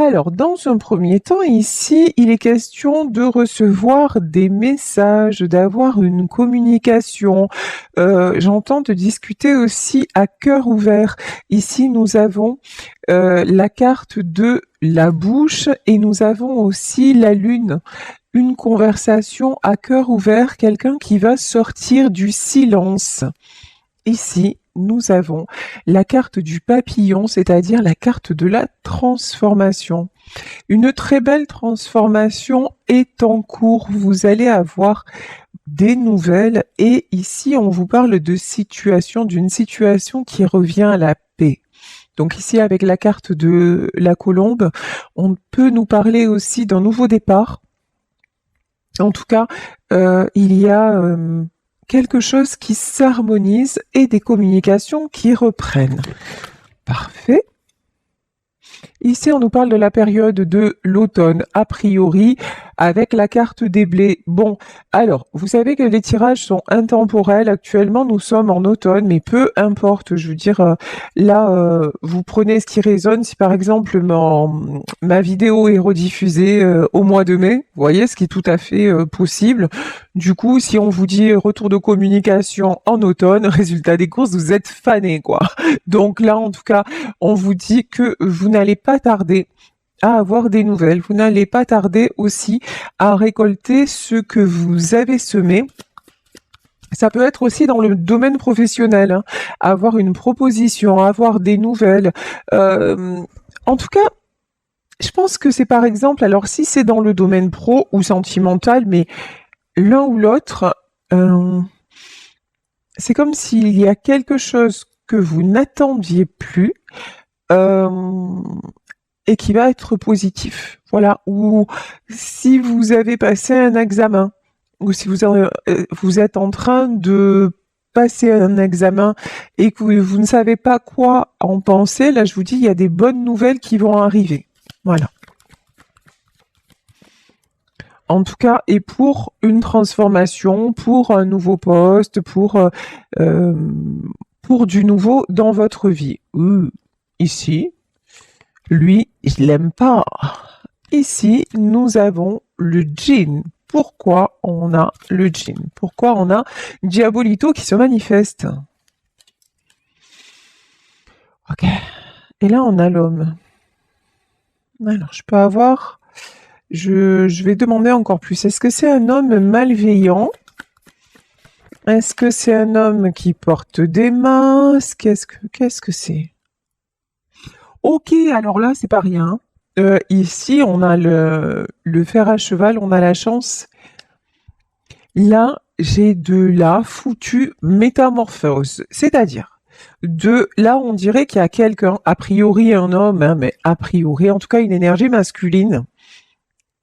Alors, dans un premier temps, ici, il est question de recevoir des messages, d'avoir une communication. J'entends de discuter aussi à cœur ouvert. Ici, nous avons la carte de la bouche et nous avons aussi la lune. Une conversation à cœur ouvert, quelqu'un qui va sortir du silence. Ici, nous avons la carte du papillon, c'est-à-dire la carte de la transformation. Une très belle transformation est en cours. Vous allez avoir des nouvelles et ici, on vous parle de situation, d'une situation qui revient à la paix. Donc ici, avec la carte de la colombe, on peut nous parler aussi d'un nouveau départ. En tout cas, il y a quelque chose qui s'harmonise et des communications qui reprennent. Parfait. Ici, on nous parle de la période de l'automne, a priori, avec la carte des blés. Bon, alors, vous savez que les tirages sont intemporels. Actuellement, nous sommes en automne, mais peu importe. Je veux dire, là, vous prenez ce qui résonne. Si par exemple, ma vidéo est rediffusée au mois de mai, vous voyez, ce qui est tout à fait possible. Du coup, si on vous dit retour de communication en automne, résultat des courses, vous êtes fané, quoi. Donc là, en tout cas, on vous dit que vous n'allez pas tarder à avoir des nouvelles. Vous n'allez pas tarder aussi à récolter ce que vous avez semé. Ça peut être aussi dans le domaine professionnel, hein, avoir une proposition, avoir des nouvelles. En tout cas, je pense que c'est par exemple, alors si c'est dans le domaine pro ou sentimental, mais l'un ou l'autre, c'est comme s'il y a quelque chose que vous n'attendiez plus et qui va être positif. Voilà. Ou si vous avez passé un examen, ou si vous êtes en train de passer un examen et que vous ne savez pas quoi en penser, là je vous dis, il y a des bonnes nouvelles qui vont arriver. Voilà. En tout cas, et pour une transformation, pour un nouveau poste, pour du nouveau dans votre vie. Ici, lui, je l'aime pas. Ici, nous avons le djinn. Pourquoi on a le djinn? Pourquoi on a Diabolito qui se manifeste? Ok. Et là, on a l'homme. Alors, je peux avoir... Je vais demander encore plus. Est-ce que c'est un homme malveillant? Est-ce que c'est un homme qui porte des masques? Qu'est-ce que c'est? Ok, alors là, c'est pas rien. Ici, on a le fer à cheval, on a la chance. Là, j'ai de la foutue métamorphose. C'est-à-dire, là, on dirait qu'il y a quelqu'un, a priori un homme, hein, mais a priori, en tout cas, une énergie masculine,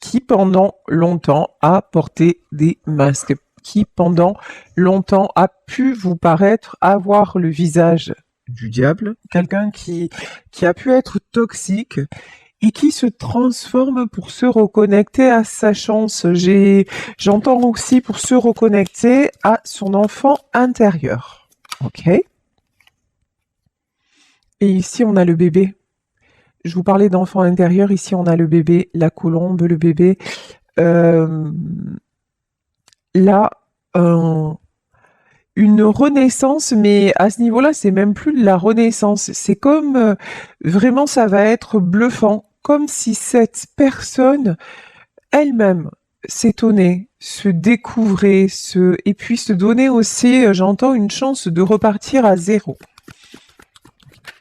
qui pendant longtemps a porté des masques, qui pendant longtemps a pu vous paraître avoir le visage du diable, quelqu'un qui a pu être toxique et qui se transforme pour se reconnecter à sa chance. J'entends aussi pour se reconnecter à son enfant intérieur. Ok. Et ici, on a le bébé. Je vous parlais d'enfant intérieur. Ici, on a le bébé, la colombe, le bébé. Là, une renaissance, mais à ce niveau-là, c'est même plus de la renaissance. C'est comme vraiment, ça va être bluffant, comme si cette personne elle-même s'étonnait, se découvrait, et puis se donnait aussi, j'entends, une chance de repartir à zéro.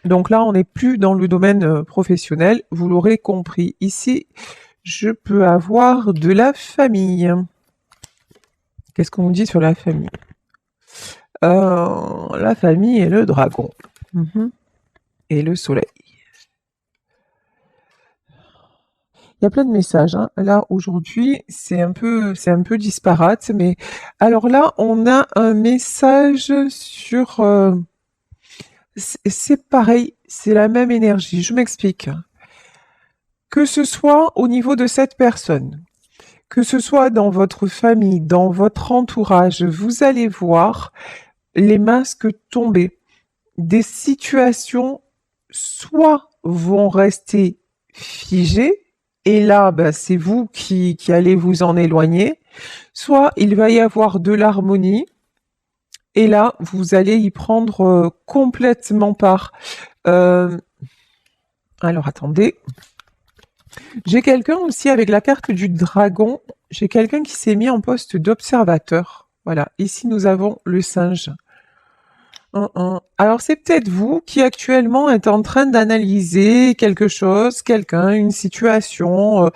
Donc là, on n'est plus dans le domaine professionnel, vous l'aurez compris. Ici, je peux avoir de la famille. Qu'est-ce qu'on nous dit sur la famille? La famille et le dragon. Et le soleil. Il y a plein de messages, hein. Là, aujourd'hui, c'est un peu disparate, mais alors là, on a un message sur... c'est pareil, c'est la même énergie. Je m'explique. Que ce soit au niveau de cette personne, que ce soit dans votre famille, dans votre entourage, vous allez voir les masques tomber. Des situations soit vont rester figé, et là, ben, c'est vous qui allez vous en éloigner, soit il va y avoir de l'harmonie, et là, vous allez y prendre complètement part. Alors, attendez. J'ai quelqu'un aussi avec la carte du dragon. J'ai quelqu'un qui s'est mis en poste d'observateur. Voilà, ici nous avons le singe. Alors c'est peut-être vous qui actuellement êtes en train d'analyser quelque chose, quelqu'un, une situation,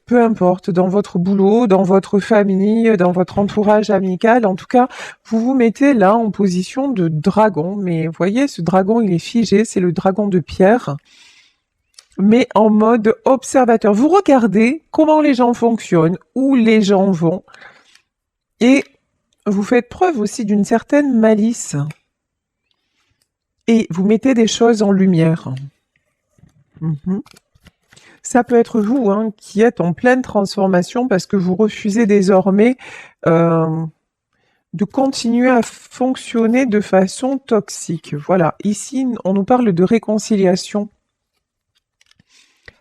peu importe, dans votre boulot, dans votre famille, dans votre entourage amical. En tout cas, vous vous mettez là en position de dragon. Mais vous voyez, ce dragon, il est figé, c'est le dragon de pierre, mais en mode observateur. Vous regardez comment les gens fonctionnent, où les gens vont, et vous faites preuve aussi d'une certaine malice. Et vous mettez des choses en lumière. Ça peut être vous qui êtes en pleine transformation parce que vous refusez désormais de continuer à fonctionner de façon toxique. Voilà, ici on nous parle de réconciliation.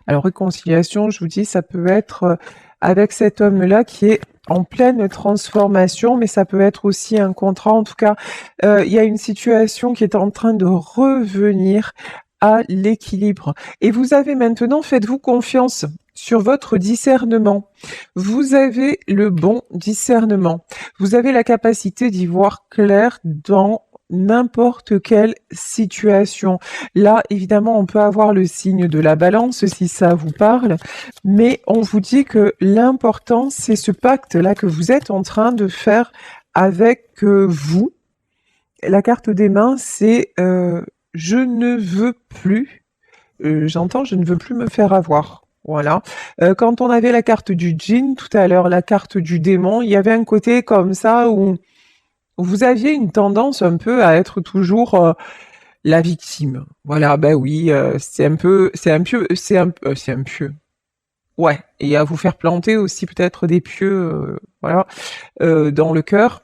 Alors réconciliation, je vous dis, ça peut être avec cet homme-là qui est en pleine transformation, mais ça peut être aussi un contrat. En tout cas, il y a une situation qui est en train de revenir à l'équilibre. Et vous avez maintenant, faites-vous confiance sur votre discernement. Vous avez le bon discernement. Vous avez la capacité d'y voir clair dans n'importe quelle situation. Là, évidemment, on peut avoir le signe de la balance si ça vous parle, mais on vous dit que l'important, c'est ce pacte-là que vous êtes en train de faire avec vous. La carte des mains, c'est je ne veux plus. J'entends, je ne veux plus me faire avoir. Voilà. Quand on avait la carte du djinn tout à l'heure, la carte du démon, il y avait un côté comme ça où vous aviez une tendance un peu à être toujours la victime. Voilà, ben oui, c'est un pieu. Ouais, et à vous faire planter aussi peut-être des pieux, voilà, dans le cœur.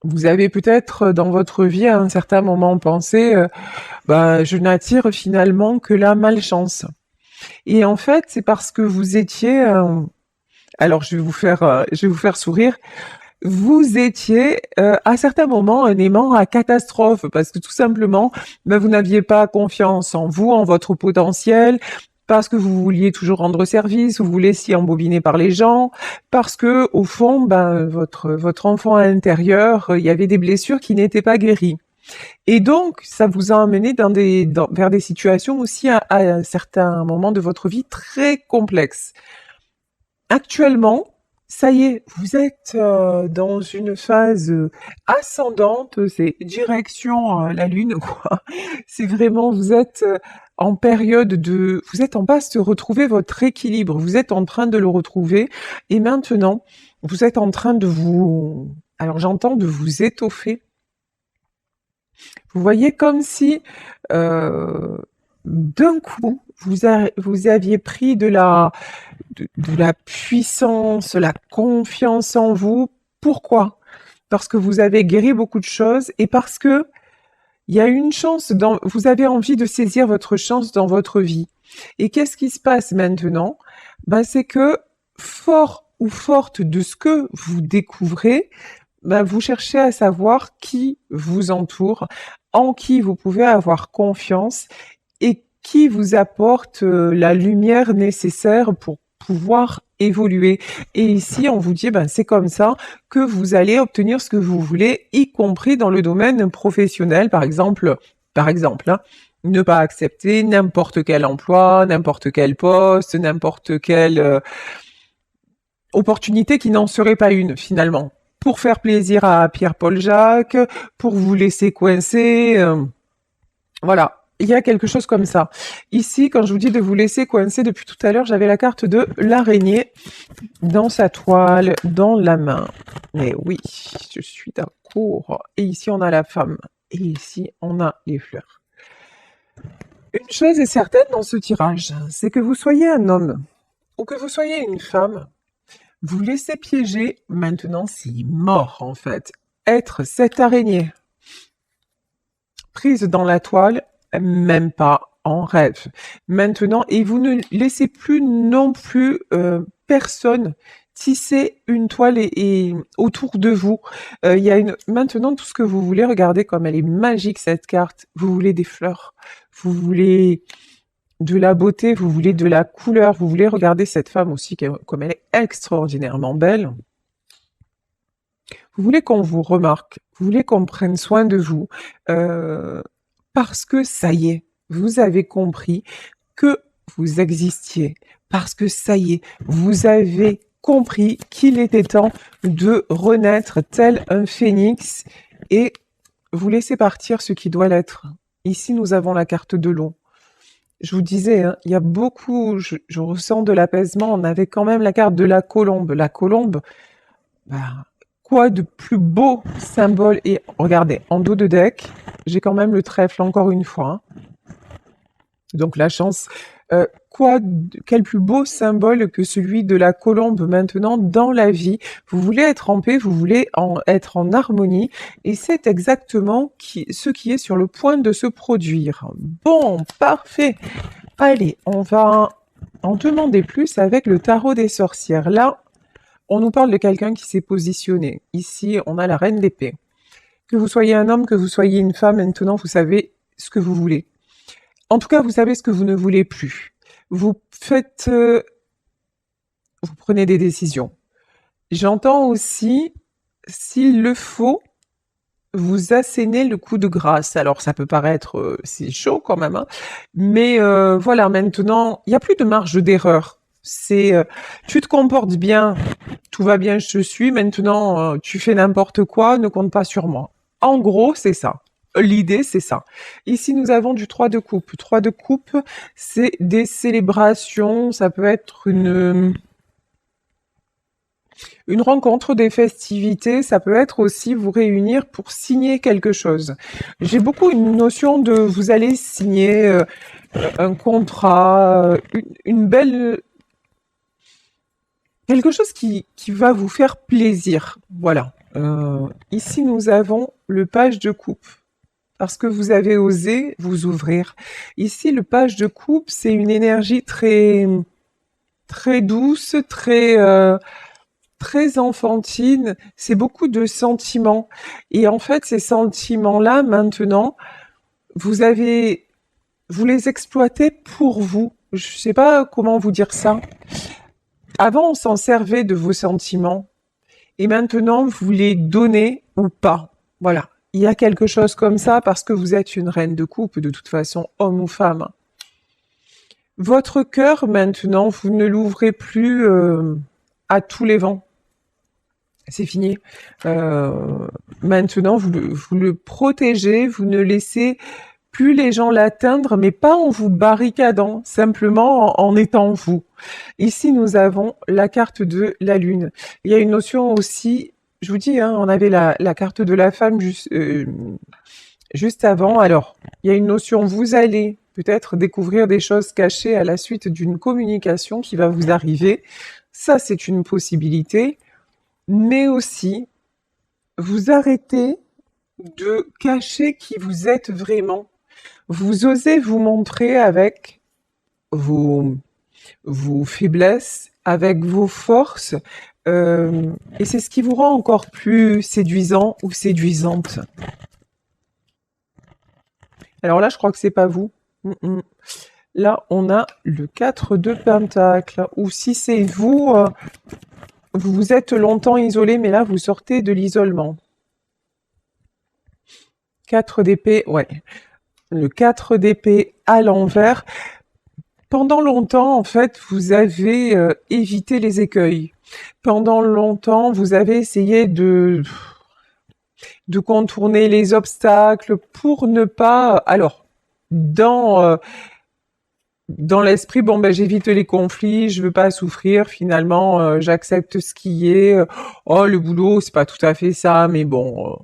Vous avez peut-être dans votre vie à un certain moment pensé, je n'attire finalement que la malchance. Et en fait, c'est parce que vous étiez, alors je vais vous faire sourire. Vous étiez à certains moments un aimant à catastrophe parce que tout simplement, vous n'aviez pas confiance en vous, en votre potentiel, parce que vous vouliez toujours rendre service, vous vous laissiez embobiner par les gens, parce que au fond, votre enfant intérieur, il y avait des blessures qui n'étaient pas guéries. Et donc, ça vous a amené vers des situations aussi à un certain moment de votre vie très complexes. Actuellement, ça y est, vous êtes dans une phase ascendante, c'est direction la Lune, quoi. C'est vraiment, vous êtes en période vous êtes en passe de retrouver votre équilibre, vous êtes en train de le retrouver, et maintenant, vous êtes en train alors j'entends de vous étoffer. Vous voyez comme si d'un coup, vous aviez pris de la puissance, la confiance en vous. Pourquoi? Parce que vous avez guéri beaucoup de choses et parce que il y a une chance vous avez envie de saisir votre chance dans votre vie. Et qu'est-ce qui se passe maintenant? C'est que fort ou forte de ce que vous découvrez, vous cherchez à savoir qui vous entoure, en qui vous pouvez avoir confiance et qui vous apporte la lumière nécessaire pour pouvoir évoluer. Et ici, on vous dit, c'est comme ça que vous allez obtenir ce que vous voulez, y compris dans le domaine professionnel, par exemple, ne pas accepter n'importe quel emploi, n'importe quel poste, n'importe quelle opportunité qui n'en serait pas une, finalement. Pour faire plaisir à Pierre-Paul Jacques, pour vous laisser coincer, voilà. Il y a quelque chose comme ça. Ici, quand je vous dis de vous laisser coincer depuis tout à l'heure, j'avais la carte de l'araignée dans sa toile, dans la main. Mais oui, je suis d'accord. Et ici, on a la femme. Et ici, on a les fleurs. Une chose est certaine dans ce tirage, c'est que vous soyez un homme ou que vous soyez une femme, vous laissez piéger, maintenant c'est mort en fait, être cette araignée prise dans la toile, même pas en rêve. Maintenant, et vous ne laissez plus non plus personne tisser une toile et autour de vous. Il y a maintenant tout ce que vous voulez, regardez comme elle est magique cette carte. Vous voulez des fleurs, vous voulez de la beauté, vous voulez de la couleur, vous voulez regarder cette femme aussi comme elle est extraordinairement belle. Vous voulez qu'on vous remarque, vous voulez qu'on prenne soin de vous, parce que ça y est, vous avez compris que vous existiez, parce que ça y est, vous avez compris qu'il était temps de renaître tel un phénix et vous laissez partir ce qui doit l'être. Ici, nous avons la carte de l'eau. Je vous disais, hein, il y a beaucoup, je ressens de l'apaisement. On avait quand même la carte de la colombe. La colombe, bah, quoi de plus beau symbole? Et regardez, en dos de deck, j'ai quand même le trèfle encore une fois. Hein. Donc la chance. Quel plus beau symbole que celui de la colombe maintenant dans la vie. Vous voulez être en paix, vous voulez être en harmonie, et c'est exactement ce qui est sur le point de se produire. Bon, parfait. Allez, on va en demander plus avec le tarot des sorcières. Là, on nous parle de quelqu'un qui s'est positionné. Ici, on a la reine d'épée. Que vous soyez un homme, que vous soyez une femme, maintenant, vous savez ce que vous voulez. En tout cas, vous savez ce que vous ne voulez plus. Vous faites... vous prenez des décisions. J'entends aussi, s'il le faut, vous assénez le coup de grâce. Alors, ça peut paraître... c'est chaud quand même, hein, mais voilà, maintenant, il n'y a plus de marge d'erreur. C'est... tu te comportes bien, tout va bien, je te suis, maintenant, tu fais n'importe quoi, ne compte pas sur moi. En gros, c'est ça. L'idée, c'est ça. Ici, nous avons du 3 de coupe. 3 de coupe, c'est des célébrations, ça peut être une rencontre, des festivités, ça peut être aussi vous réunir pour signer quelque chose. J'ai beaucoup une notion de vous allez signer un contrat, une belle... quelque chose qui va vous faire plaisir. Voilà. Ici, nous avons le page de coupe. Parce que vous avez osé vous ouvrir. Ici, le page de coupe, c'est une énergie très, très douce, très, très enfantine. C'est beaucoup de sentiments. Et en fait, ces sentiments-là, maintenant, vous les exploitez pour vous. Je sais pas comment vous dire ça. Avant, on s'en servait de vos sentiments. Et maintenant, vous les donnez ou pas. Voilà. Il y a quelque chose comme ça parce que vous êtes une reine de coupe, de toute façon, homme ou femme. Votre cœur, maintenant, vous ne l'ouvrez plus à tous les vents. C'est fini. Maintenant, vous le protégez, vous ne laissez plus les gens l'atteindre, mais pas en vous barricadant, simplement en étant vous. Ici, nous avons la carte de la lune. Il y a une notion aussi... Je vous dis, hein, on avait la carte de la femme juste avant. Alors, il y a une notion, vous allez peut-être découvrir des choses cachées à la suite d'une communication qui va vous arriver. Ça, c'est une possibilité. Mais aussi, vous arrêtez de cacher qui vous êtes vraiment. Vous osez vous montrer avec vos faiblesses, avec vos forces, et c'est ce qui vous rend encore plus séduisant ou séduisante. Alors là, je crois que c'est pas vous. Là, on a le 4 de Pentacle. Ou si c'est vous, vous vous êtes longtemps isolé, mais là, vous sortez de l'isolement. 4 d'épée, ouais. Le 4 d'épée à l'envers. Pendant longtemps, en fait, vous avez évité les écueils. Pendant longtemps, vous avez essayé de contourner les obstacles pour ne pas... Alors, dans l'esprit, bon, ben, j'évite les conflits, je veux pas souffrir, finalement, j'accepte ce qui est. Oh, le boulot, c'est pas tout à fait ça, mais bon,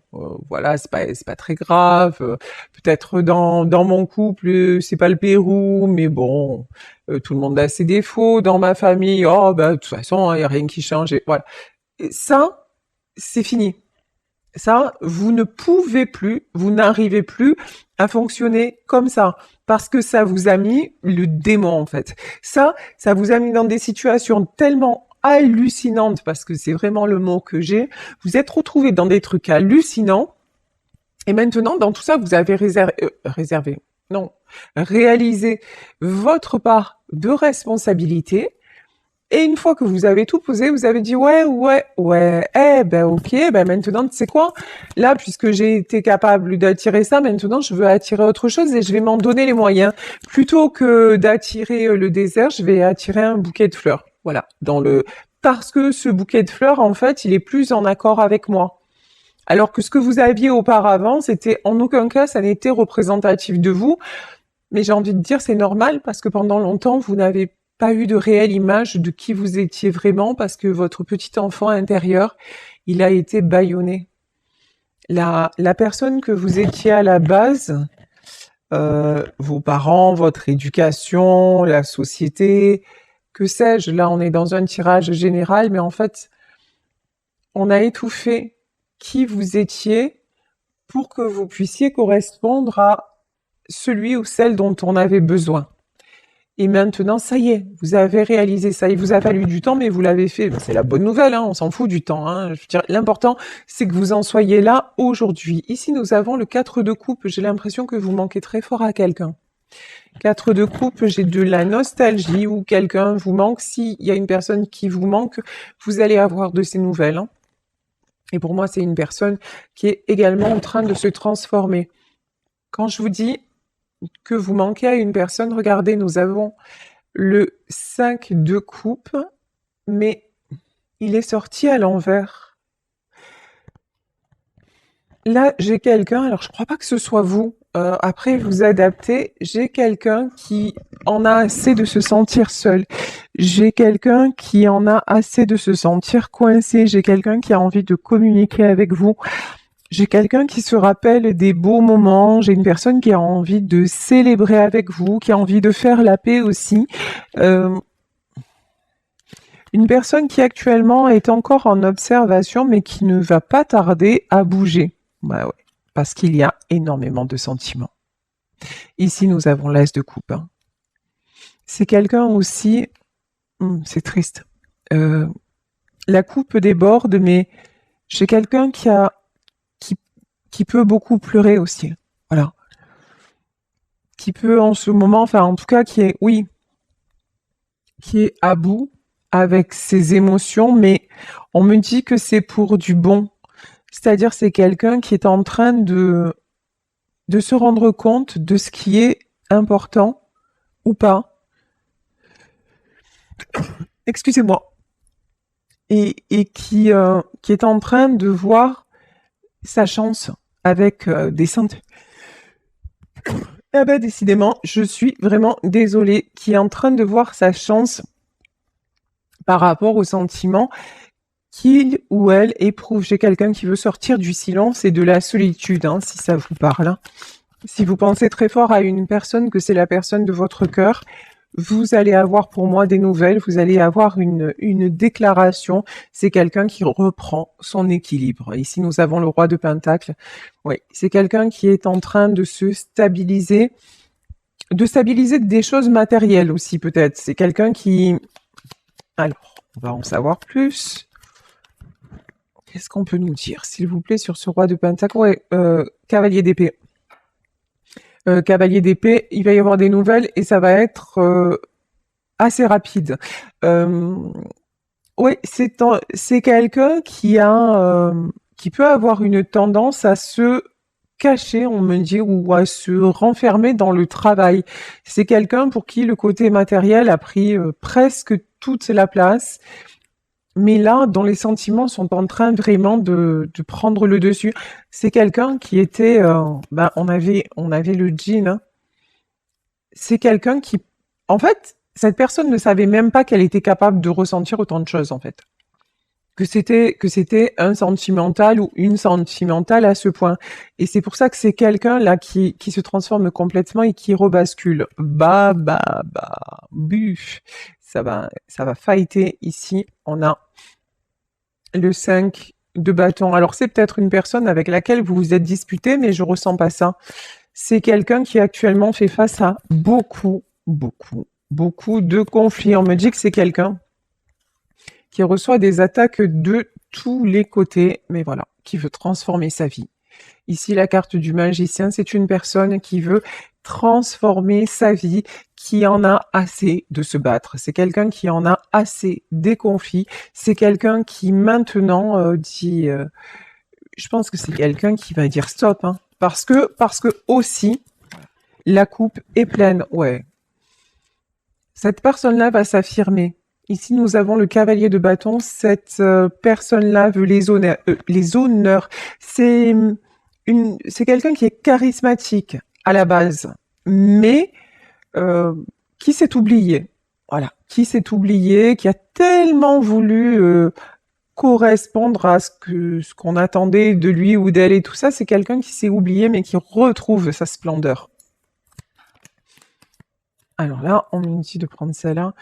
voilà, c'est pas très grave. Peut-être dans mon couple, c'est pas le Pérou, mais bon, tout le monde a ses défauts. Dans ma famille, oh, ben, de toute façon, il y a rien qui change. Et voilà. Et ça, c'est fini. Ça, vous ne pouvez plus, vous n'arrivez plus à fonctionner comme ça parce que ça vous a mis le démon en fait. Ça vous a mis dans des situations tellement hallucinantes parce que c'est vraiment le mot que j'ai. Vous êtes retrouvé dans des trucs hallucinants et maintenant dans tout ça vous avez réservé, non, réalisé votre part de responsabilité. Et une fois que vous avez tout posé, vous avez dit ouais, ok, ben maintenant tu sais quoi, là puisque j'ai été capable d'attirer ça, maintenant je veux attirer autre chose et je vais m'en donner les moyens. Plutôt que d'attirer le désert, je vais attirer un bouquet de fleurs. Voilà, parce que ce bouquet de fleurs en fait, il est plus en accord avec moi. Alors que ce que vous aviez auparavant, c'était en aucun cas ça n'était représentatif de vous. Mais j'ai envie de dire c'est normal parce que pendant longtemps vous n'avez pas eu de réelle image de qui vous étiez vraiment parce que votre petit enfant intérieur, il a été bâillonné. La personne que vous étiez à la base, vos parents, votre éducation, la société, que sais-je, là on est dans un tirage général, mais en fait, on a étouffé qui vous étiez pour que vous puissiez correspondre à celui ou celle dont on avait besoin. Et maintenant, ça y est, vous avez réalisé ça. Il vous a fallu du temps, mais vous l'avez fait. Ben, c'est la bonne nouvelle, hein, on s'en fout du temps. Hein. Je veux dire, l'important, c'est que vous en soyez là aujourd'hui. Ici, nous avons le 4 de coupe. J'ai l'impression que vous manquez très fort à quelqu'un. 4 de coupe, j'ai de la nostalgie ou quelqu'un vous manque. S'il y a une personne qui vous manque, vous allez avoir de ces nouvelles. Hein. Et pour moi, c'est une personne qui est également en train de se transformer. Quand je vous dis que vous manquez à une personne, regardez, nous avons le 5 de coupe, mais il est sorti à l'envers. Là, j'ai quelqu'un, alors je crois pas que ce soit vous, après vous adaptez, j'ai quelqu'un qui en a assez de se sentir seul. J'ai quelqu'un qui en a assez de se sentir coincé. J'ai quelqu'un qui a envie de communiquer avec vous. J'ai quelqu'un qui se rappelle des beaux moments. J'ai une personne qui a envie de célébrer avec vous, qui a envie de faire la paix aussi. Une personne qui actuellement est encore en observation, mais qui ne va pas tarder à bouger. Bah ouais, parce qu'il y a énormément de sentiments. Ici, nous avons l'as de coupe. Hein. C'est quelqu'un aussi, c'est triste. La coupe déborde, mais j'ai quelqu'un qui peut beaucoup pleurer aussi. Voilà. Qui peut en ce moment, enfin en tout cas qui est, oui, qui est à bout avec ses émotions, mais on me dit que c'est pour du bon. C'est-à-dire c'est quelqu'un qui est en train de se rendre compte de ce qui est important ou pas. Excusez-moi. Et qui est en train de voir sa chance avec des sentiments. Ah ben décidément, je suis vraiment désolée, qui est en train de voir sa chance par rapport aux sentiments qu'il ou elle éprouve. J'ai quelqu'un qui veut sortir du silence et de la solitude, hein, si ça vous parle. Hein. Si vous pensez très fort à une personne, que c'est la personne de votre cœur, vous allez avoir pour moi des nouvelles, vous allez avoir une déclaration. C'est quelqu'un qui reprend son équilibre. Ici, nous avons le roi de Pentacle. Oui, c'est quelqu'un qui est en train de se stabiliser, des choses matérielles aussi peut-être. C'est quelqu'un qui... Alors, on va en savoir plus. Qu'est-ce qu'on peut nous dire, s'il vous plaît, sur ce roi de Pentacle? Ouais, cavalier d'épée. Cavalier d'épée, il va y avoir des nouvelles et ça va être assez rapide. Oui, c'est quelqu'un qui peut avoir une tendance à se cacher, on me dit, ou à se renfermer dans le travail. C'est quelqu'un pour qui le côté matériel a pris presque toute la place. Mais là, dont les sentiments sont en train vraiment de prendre le dessus. C'est quelqu'un qui était, on avait le djinn. Hein. C'est quelqu'un qui, en fait, cette personne ne savait même pas qu'elle était capable de ressentir autant de choses, en fait. Que c'était un sentimental ou une sentimentale à ce point. Et c'est pour ça que c'est quelqu'un là qui se transforme complètement et qui rebascule. Buf. Ça va fighter ici. On a le 5 de bâton. Alors c'est peut-être une personne avec laquelle vous vous êtes disputé, mais je ressens pas ça. C'est quelqu'un qui actuellement fait face à beaucoup de conflits. On me dit que c'est quelqu'un qui reçoit des attaques de tous les côtés, mais voilà, qui veut transformer sa vie. Ici, la carte du magicien, c'est une personne qui veut transformer sa vie, qui en a assez de se battre. C'est quelqu'un qui en a assez des conflits. C'est quelqu'un qui maintenant dit, je pense que c'est quelqu'un qui va dire stop, hein, parce que aussi la coupe est pleine. Ouais, cette personne-là va s'affirmer. Ici, nous avons le cavalier de bâton. Cette personne-là veut les honneurs. C'est quelqu'un qui est charismatique à la base, mais qui s'est oublié. Voilà, qui s'est oublié, qui a tellement voulu correspondre à ce qu'on attendait de lui ou d'elle et tout ça. C'est quelqu'un qui s'est oublié, mais qui retrouve sa splendeur. Alors là, on me dit de prendre celle-là.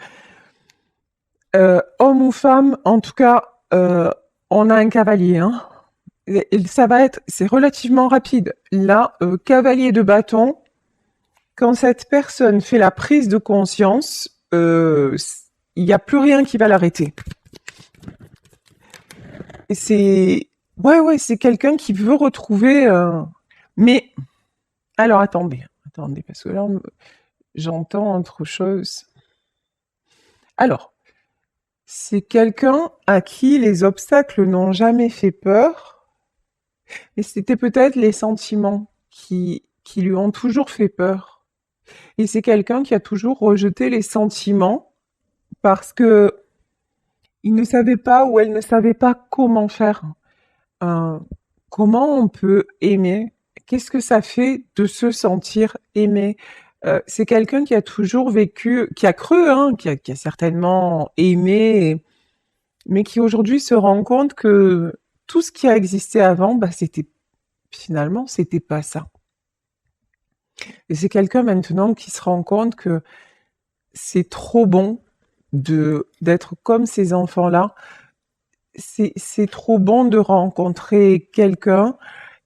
Homme ou femme, en tout cas, on a un cavalier. Hein. Et ça va être, c'est relativement rapide. Là, cavalier de bâton, quand cette personne fait la prise de conscience, il n'y a plus rien qui va l'arrêter. Et c'est, ouais, c'est quelqu'un qui veut retrouver. Mais alors attendez, parce que là, j'entends autre chose. Alors, c'est quelqu'un à qui les obstacles n'ont jamais fait peur, mais c'était peut-être les sentiments qui lui ont toujours fait peur. Et c'est quelqu'un qui a toujours rejeté les sentiments parce que il ne savait pas ou elle ne savait pas comment faire. Comment on peut aimer? Qu'est-ce que ça fait de se sentir aimé? C'est quelqu'un qui a toujours vécu, qui a cru, hein, qui a certainement aimé, mais qui aujourd'hui se rend compte que tout ce qui a existé avant, bah, c'était pas ça. Et c'est quelqu'un maintenant qui se rend compte que c'est trop bon d'être comme ces enfants-là. C'est trop bon de rencontrer quelqu'un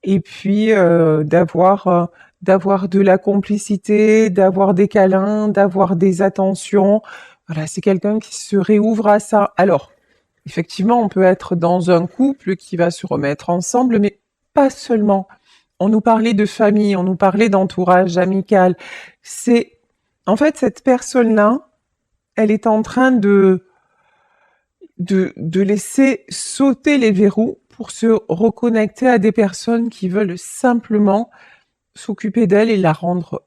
et puis d'avoir de la complicité, d'avoir des câlins, d'avoir des attentions. Voilà, c'est quelqu'un qui se réouvre à ça. Alors, effectivement, on peut être dans un couple qui va se remettre ensemble, mais pas seulement. On nous parlait de famille, on nous parlait d'entourage amical. En fait, cette personne-là, elle est en train de laisser sauter les verrous pour se reconnecter à des personnes qui veulent simplement s'occuper d'elle et la rendre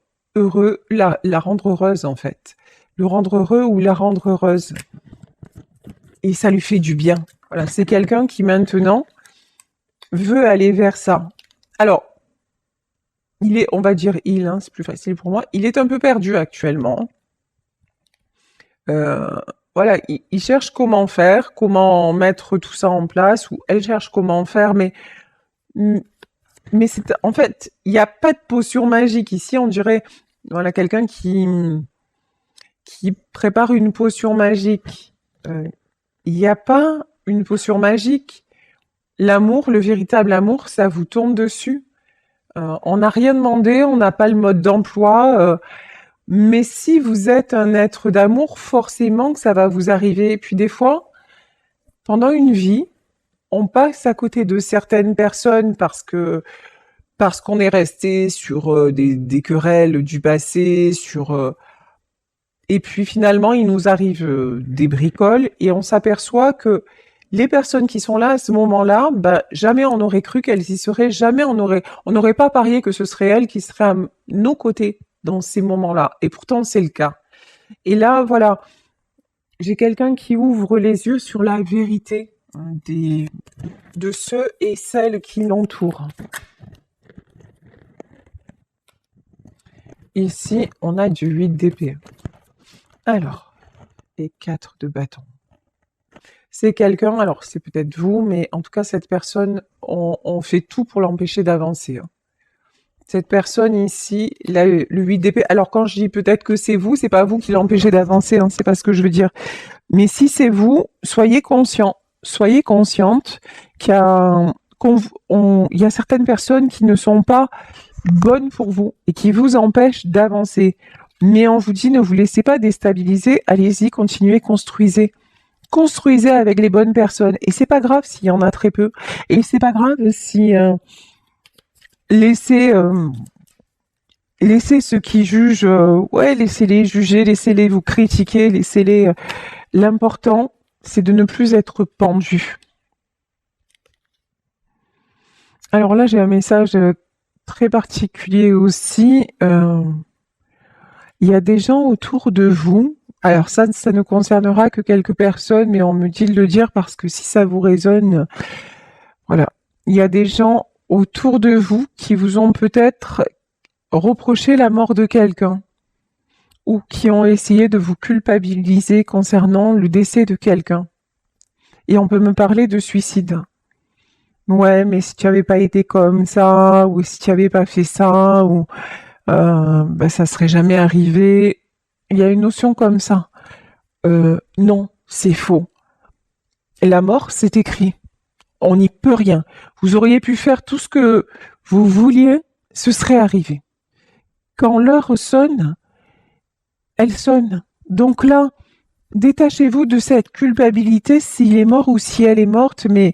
la rendre heureuse en fait. Le rendre heureux ou la rendre heureuse. Et ça lui fait du bien. Voilà, c'est quelqu'un qui maintenant veut aller vers ça. Alors, on va dire hein, c'est plus facile pour moi, il est un peu perdu actuellement. Voilà, il cherche comment faire, comment mettre tout ça en place, ou elle cherche comment faire, mais c'est, en fait, il n'y a pas de potion magique ici, on dirait, voilà, quelqu'un qui prépare une potion magique. Il n'y a pas une potion magique. L'amour, le véritable amour, ça vous tombe dessus. On n'a rien demandé, on n'a pas le mode d'emploi, mais si vous êtes un être d'amour, forcément que ça va vous arriver. Et puis des fois, pendant une vie, on passe à côté de certaines personnes parce qu'on est resté sur des querelles du passé, et puis finalement, il nous arrive des bricoles et on s'aperçoit que les personnes qui sont là à ce moment-là, bah, jamais on aurait cru qu'elles y seraient, jamais on n'aurait pas parié que ce serait elles qui seraient à nos côtés dans ces moments-là. Et pourtant, c'est le cas. Et là, voilà, j'ai quelqu'un qui ouvre les yeux sur la vérité de ceux et celles qui l'entourent. Ici, on a du 8 d'épée. Alors, et 4 de bâton. C'est quelqu'un, alors c'est peut-être vous, mais en tout cas, cette personne, on fait tout pour l'empêcher d'avancer. Hein. Cette personne ici, là, le 8 d'épée, alors quand je dis peut-être que c'est pas vous qui l'empêchez d'avancer, hein, c'est pas ce que je veux dire. Mais si c'est vous, soyez conscient. soyez consciente il y a certaines personnes qui ne sont pas bonnes pour vous et qui vous empêchent d'avancer. Mais on vous dit, ne vous laissez pas déstabiliser, allez-y, continuez, construisez. Construisez avec les bonnes personnes. Et c'est pas grave s'il y en a très peu. Et c'est pas grave si laissez ceux qui jugent, laissez-les juger, laissez-les vous critiquer, laissez-les. L'important, c'est de ne plus être pendu. Alors là, j'ai un message très particulier aussi. Il y a des gens autour de vous. Alors ça ne concernera que quelques personnes, mais on me dit de le dire parce que si ça vous résonne, voilà. Il y a des gens autour de vous qui vous ont peut-être reproché la mort de quelqu'un ou qui ont essayé de vous culpabiliser concernant le décès de quelqu'un. Et on peut me parler de suicide. Ouais, mais si tu avais pas été comme ça, ou si tu avais pas fait ça, ou ça serait jamais arrivé. Il y a une notion comme ça. Non, c'est faux. La mort, c'est écrit. On n'y peut rien. Vous auriez pu faire tout ce que vous vouliez, ce serait arrivé. Quand l'heure sonne, elle sonne. Donc là, détachez-vous de cette culpabilité s'il est mort ou si elle est morte, mais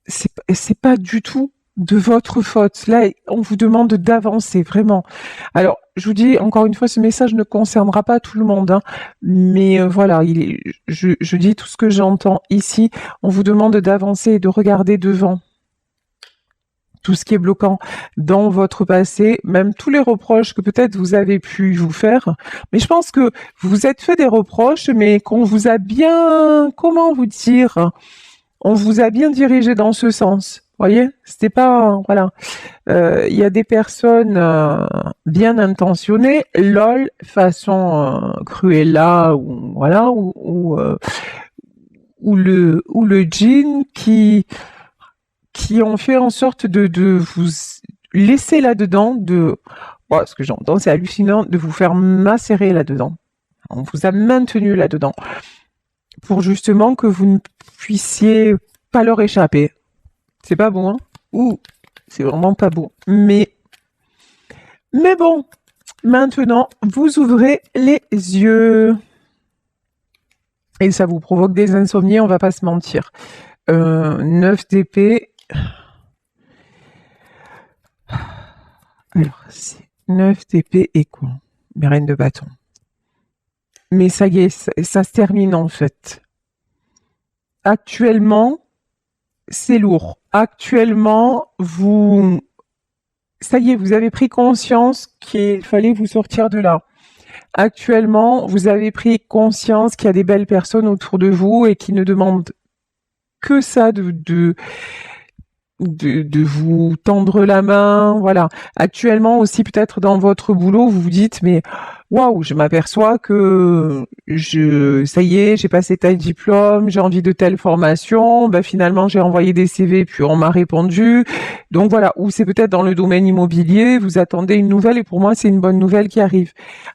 c'est pas du tout de votre faute. Là, on vous demande d'avancer, vraiment. Alors, je vous dis, encore une fois, ce message ne concernera pas tout le monde, hein, mais voilà, je dis tout ce que j'entends ici. On vous demande d'avancer et de regarder devant. Tout ce qui est bloquant dans votre passé, même tous les reproches que peut-être vous avez pu vous faire. Mais je pense que vous vous êtes fait des reproches, mais qu'on vous a bien, comment vous dire, on vous a bien dirigé dans ce sens. Voyez, c'était pas, voilà. Il y a des personnes bien intentionnées, lol, façon Cruella ou voilà, ou le djinn qui ont fait en sorte de vous laisser là-dedans, ce que j'entends, c'est hallucinant, de vous faire macérer là-dedans. On vous a maintenu là-dedans pour justement que vous ne puissiez pas leur échapper. C'est pas bon, hein? Ouh, c'est vraiment pas bon. Mais bon, maintenant, vous ouvrez les yeux. Et ça vous provoque des insomnies, on va pas se mentir. 9 d'épée. Alors, c'est 9 d'épée et quoi? Mais reine de bâton. Mais ça y est, ça se termine en fait. Actuellement, c'est lourd. Actuellement, ça y est, vous avez pris conscience qu'il fallait vous sortir de là. Actuellement, vous avez pris conscience qu'il y a des belles personnes autour de vous et qui ne demandent que ça de vous tendre la main, voilà. Actuellement aussi, peut-être dans votre boulot, vous vous dites, mais waouh, je m'aperçois que ça y est, j'ai passé tel diplôme, j'ai envie de telle formation, finalement j'ai envoyé des CV puis on m'a répondu. Donc voilà, ou c'est peut-être dans le domaine immobilier, vous attendez une nouvelle et pour moi c'est une bonne nouvelle qui arrive.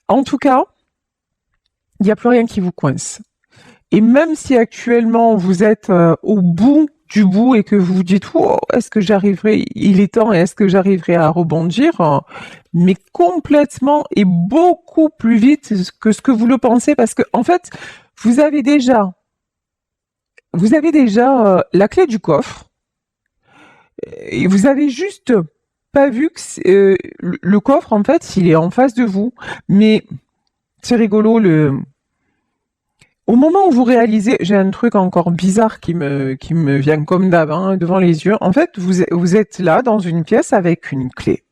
En tout cas, il n'y a plus rien qui vous coince. Et même si actuellement vous êtes au bout du bout et que vous vous dites est-ce que j'arriverai, il est temps, et est-ce que j'arriverai à rebondir, mais complètement et beaucoup plus vite que ce que vous le pensez, parce que en fait vous avez déjà la clé du coffre et vous avez juste pas vu que le coffre en fait il est en face de vous, mais c'est rigolo au moment où vous réalisez, j'ai un truc encore bizarre qui me vient comme d'hab devant les yeux. En fait, vous êtes là dans une pièce avec une clé.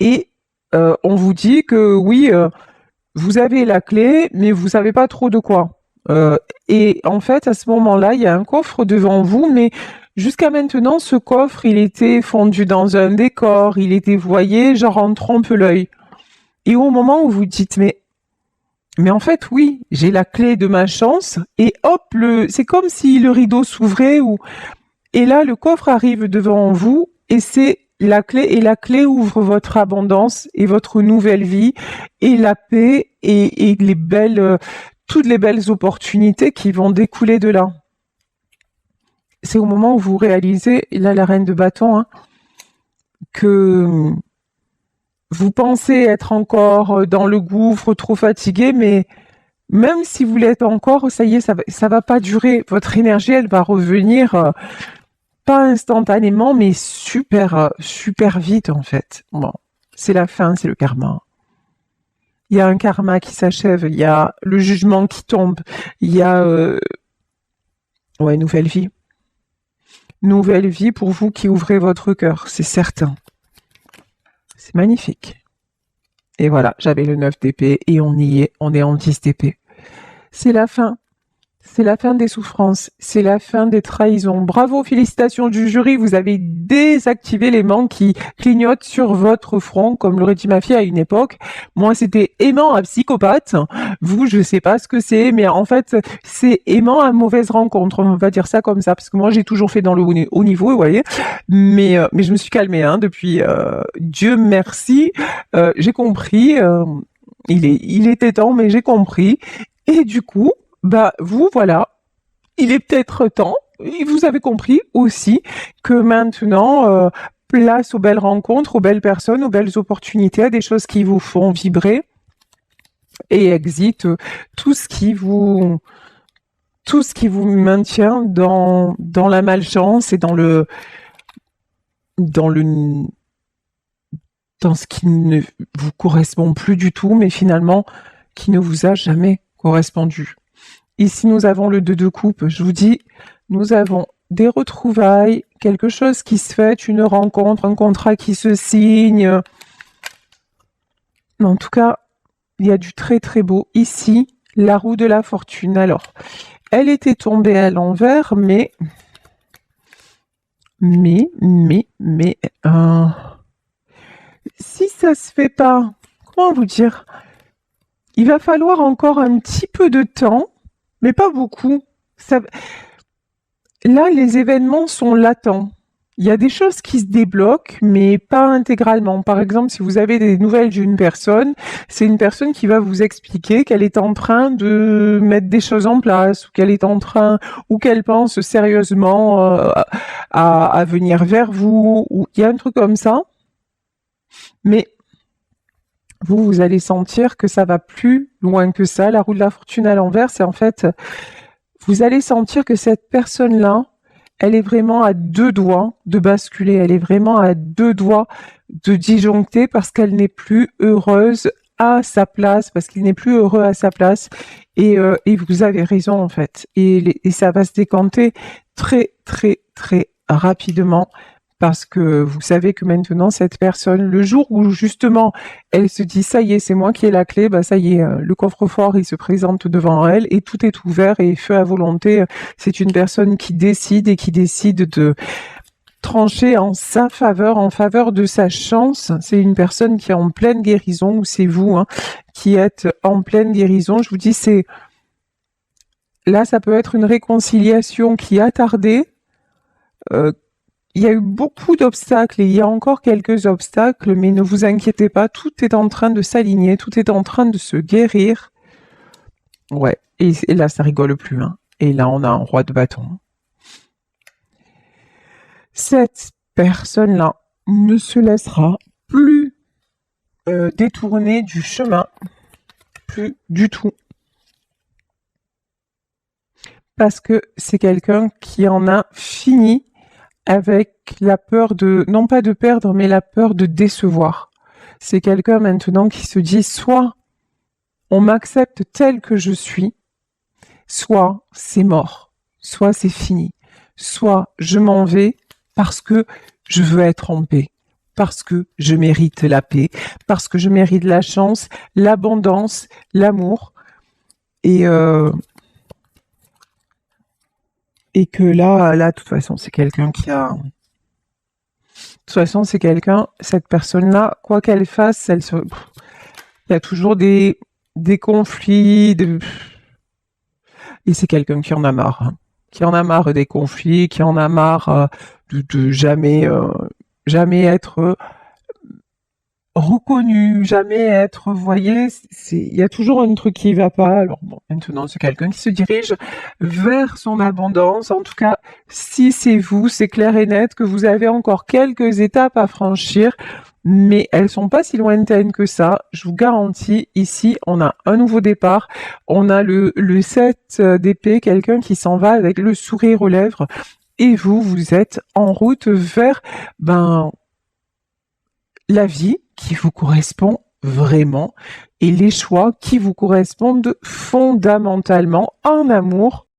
Et on vous dit que oui, vous avez la clé, mais vous savez pas trop de quoi. Et en fait, à ce moment-là, il y a un coffre devant vous, mais jusqu'à maintenant, ce coffre, il était fondu dans un décor, il était, vous voyez, genre en trompe-l'œil. Et au moment où vous dites, mais en fait, oui, j'ai la clé de ma chance et hop, c'est comme si le rideau s'ouvrait et là, le coffre arrive devant vous et c'est la clé et la clé ouvre votre abondance et votre nouvelle vie et la paix et toutes les belles opportunités qui vont découler de là. c'est au moment où vous réalisez, et là la reine de bâton, hein, que vous pensez être encore dans le gouffre, trop fatigué, mais même si vous l'êtes encore, ça y est, ça va pas durer. Votre énergie, elle va revenir, pas instantanément, mais super vite en fait. Bon, c'est la fin, c'est le karma. Il y a un karma qui s'achève, il y a le jugement qui tombe, il y a nouvelle vie. Nouvelle vie pour vous qui ouvrez votre cœur, c'est certain. C'est magnifique. Et voilà, j'avais le 9 d'épée et on y est, on est en 10 d'épée. C'est la fin. C'est la fin des souffrances, c'est la fin des trahisons. Bravo, félicitations du jury, vous avez désactivé l'aimant qui clignote sur votre front, comme l'aurait dit ma fille à une époque. Moi, c'était aimant à psychopathe. Vous, je sais pas ce que c'est, mais en fait, c'est aimant à mauvaise rencontre. On va dire ça comme ça, parce que moi, j'ai toujours fait dans le haut niveau, vous voyez. Mais je me suis calmée depuis. Dieu merci, j'ai compris. Il était temps, mais j'ai compris. Et du coup, bah vous voilà, il est peut-être temps, et vous avez compris aussi que maintenant, place aux belles rencontres, aux belles personnes, aux belles opportunités, à des choses qui vous font vibrer et exit tout ce qui vous maintient dans la malchance et dans ce qui ne vous correspond plus du tout, mais finalement qui ne vous a jamais correspondu. Ici, nous avons le 2 de coupe. Je vous dis, nous avons des retrouvailles, quelque chose qui se fait, une rencontre, un contrat qui se signe. En tout cas, il y a du très très beau. Ici, la roue de la fortune. Alors, elle était tombée à l'envers, mais si ça se fait pas, comment vous dire? Il va falloir encore un petit peu de temps, mais pas beaucoup. Là, les événements sont latents. Il y a des choses qui se débloquent, mais pas intégralement. Par exemple, si vous avez des nouvelles d'une personne, c'est une personne qui va vous expliquer qu'elle est en train de mettre des choses en place, ou qu'elle pense sérieusement à venir vers vous, ou il y a un truc comme ça. Mais vous allez sentir que ça va plus loin que ça. La roue de la fortune à l'envers, c'est en fait, vous allez sentir que cette personne-là, elle est vraiment à 2 doigts de basculer, elle est vraiment à 2 doigts de disjoncter parce qu'elle n'est plus heureuse à sa place, parce qu'il n'est plus heureux à sa place. Et vous avez raison en fait. Et ça va se décanter très rapidement. Parce que vous savez que maintenant, cette personne, le jour où justement elle se dit ça y est, c'est moi qui ai la clé, bah ça y est, le coffre-fort il se présente devant elle et tout est ouvert et feu à volonté. C'est une personne qui décide de trancher en sa faveur, en faveur de sa chance. C'est une personne qui est en pleine guérison, ou c'est vous qui êtes en pleine guérison. Je vous dis, là, ça peut être une réconciliation qui a tardé. Il y a eu beaucoup d'obstacles et il y a encore quelques obstacles, mais ne vous inquiétez pas, tout est en train de s'aligner, tout est en train de se guérir. Ouais, et là, ça rigole plus. Et là, on a un roi de bâton. Cette personne-là ne se laissera plus détourner du chemin, plus du tout. Parce que c'est quelqu'un qui en a fini avec la peur non pas de perdre, mais la peur de décevoir. C'est quelqu'un maintenant qui se dit soit on m'accepte tel que je suis, soit c'est mort, soit c'est fini, soit je m'en vais parce que je veux être en paix, parce que je mérite la paix, parce que je mérite la chance, l'abondance, l'amour, et que là, de toute façon, c'est quelqu'un qui a... De toute façon, cette personne-là, quoi qu'elle fasse, il y a toujours des conflits, et c'est quelqu'un qui en a marre. Qui en a marre des conflits, qui en a marre de jamais être reconnu, jamais être, vous voyez, il y a toujours un truc qui va pas. Alors bon, maintenant c'est quelqu'un qui se dirige vers son abondance. En tout cas, si c'est vous, c'est clair et net que vous avez encore quelques étapes à franchir, mais elles sont pas si lointaines que ça. Je vous garantis, ici, on a un nouveau départ. On a le 7 d'épée, quelqu'un qui s'en va avec le sourire aux lèvres. Et vous, vous êtes en route vers, la vie qui vous correspond vraiment et les choix qui vous correspondent fondamentalement en amour